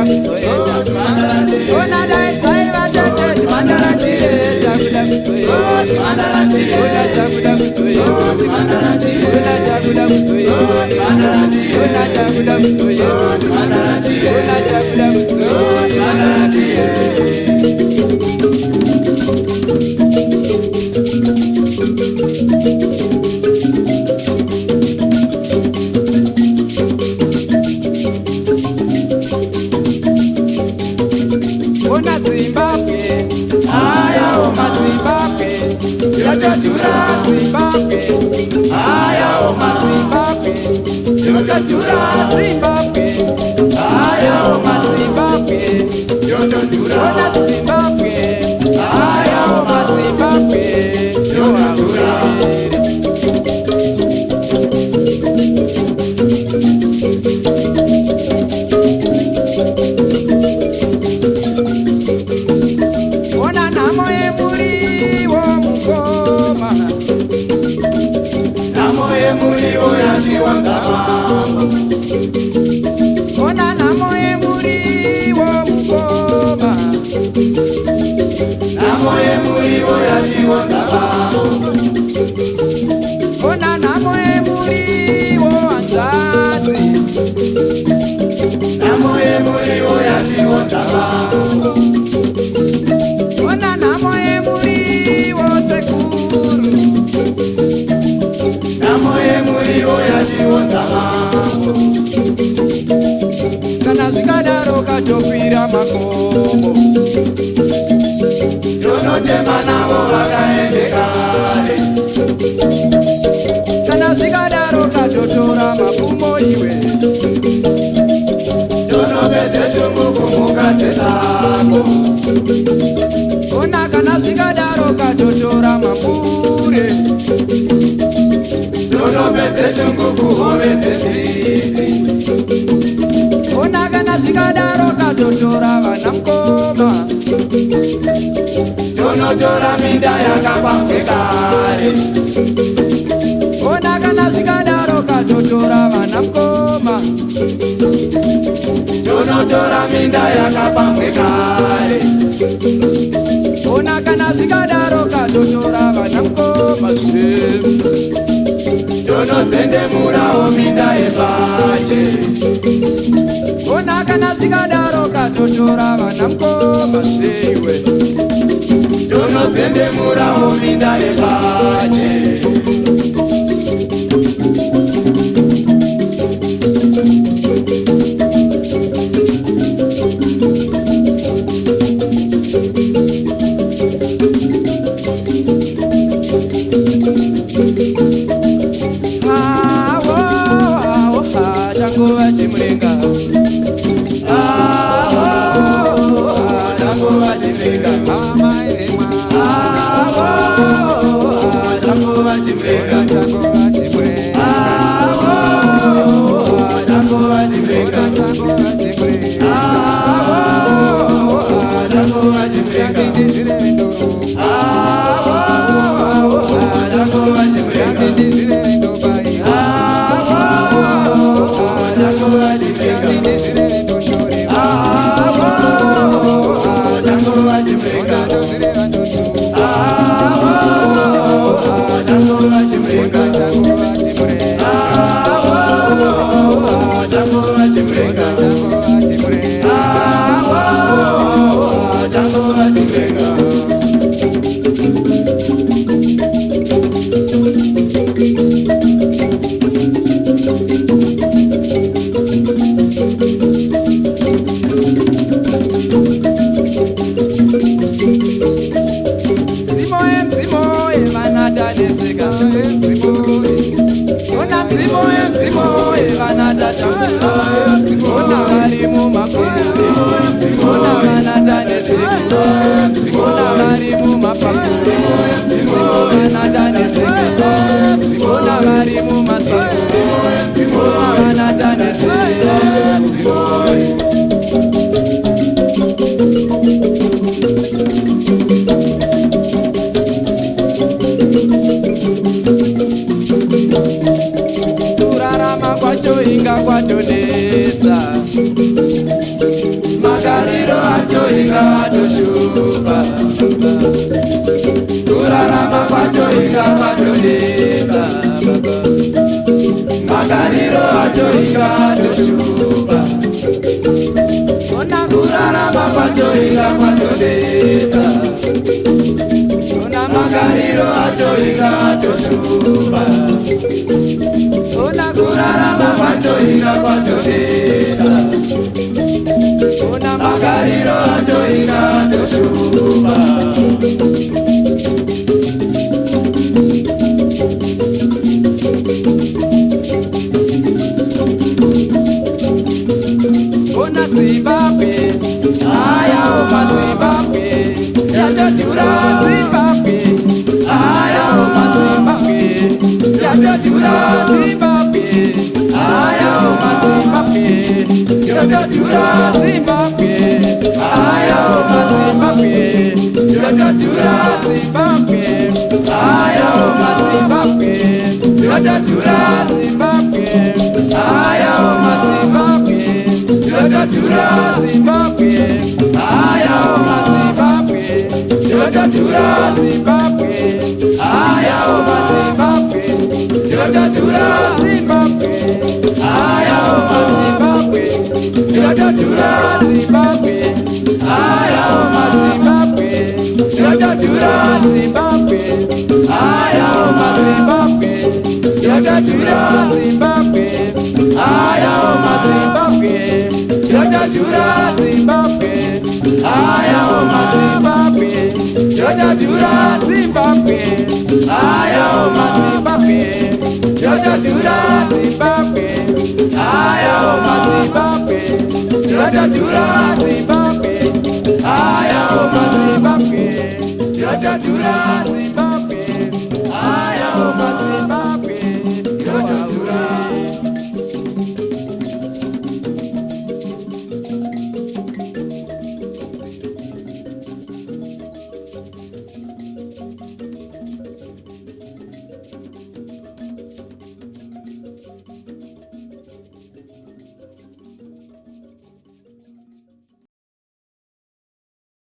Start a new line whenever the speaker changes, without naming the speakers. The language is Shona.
kuzoenda ona dai dzaiva tete chimandara chire chakuda kuzoenda ona chakuda kuzoenda ona chakuda kuzoenda ona chakuda kuzoenda ona chakuda ona Zimbabwe, aya oma Zimbabwe, yotajura Zimbabwe, aya oma Zimbabwe, yotajura Zimbabwe, aya oma Zimbabwe, yotajura ona Zimbabwe, aya oma Zimbabwe, yotajura ona namo emuriwo mukoma namo emuriwo yachiwonza ona namo emuriwo anzadzi namo emuriwo yachiwonza ona namo emuriwo sekuru namo emuriwo yachiwonza kana zvikadaro katokwira makomo yonotema navo vakaende kare kana zvikadaro katotora mapumo iwe yonopedze shungu kumukadzi sako ona kana zvikadaro katotora mambure yonopedze shungu kuhomedze zizi ona kana zvikadaro katotora vana mukoma tonotora minda yakapambwe kare ona kana zvikadaro katotora vana mukoma tonotora minda yakapambwe kare ona kana zvikadaro katotora vana mukoma zvemu tonodzendemurawo minda yepache ona kana zvikadaro katotora vana mukoma zveiwe tonodzendemurawo minda yepache changuva chimurenga changuva chimurenga changuva chimurenga kurarama kwacho inga kwatodesa baba, magariro acho inga atoshupa, ona kurarama kwacho inga kwatodesa, ona magariro acho inga atoshupa, ona kurarama kwacho inga kwatodesa, ona magariro acho inga atoshupa. Zimbabwe, aya oma Zimbabwe, yachatura Zimbabwe, aya oma Zimbabwe, yachatura Zimbabwe, aya oma Zimbabwe, yachatura Zimbabwe, aya oma Zimbabwe, yachatura Zimbabwe, aya oma Zimbabwe, yachatura Zimbabwe, aya oma Zimbabwe. Yachatura Zimbabwe, aya oma Zimbabwe, yachatura Zimbabwe, aya oma Zimbabwe, yachatura Zimbabwe, aya oma Zimbabwe, yachatura Zimbabwe, aya oma Zimbabwe, yachatura Zimbabwe, aya oma Zimbabwe, yachatura Zimbabwe, aya oma Zimbabwe. Yachatura Zimbabwe, aya oma Zimbabwe, yachatura Zimbabwe, aya oma Zimbabwe, yachatura Zimbabwe, aya oma Zimbabwe, yachatura Zimbabwe, aya oma Zimbabwe, yachatura Zimbabwe.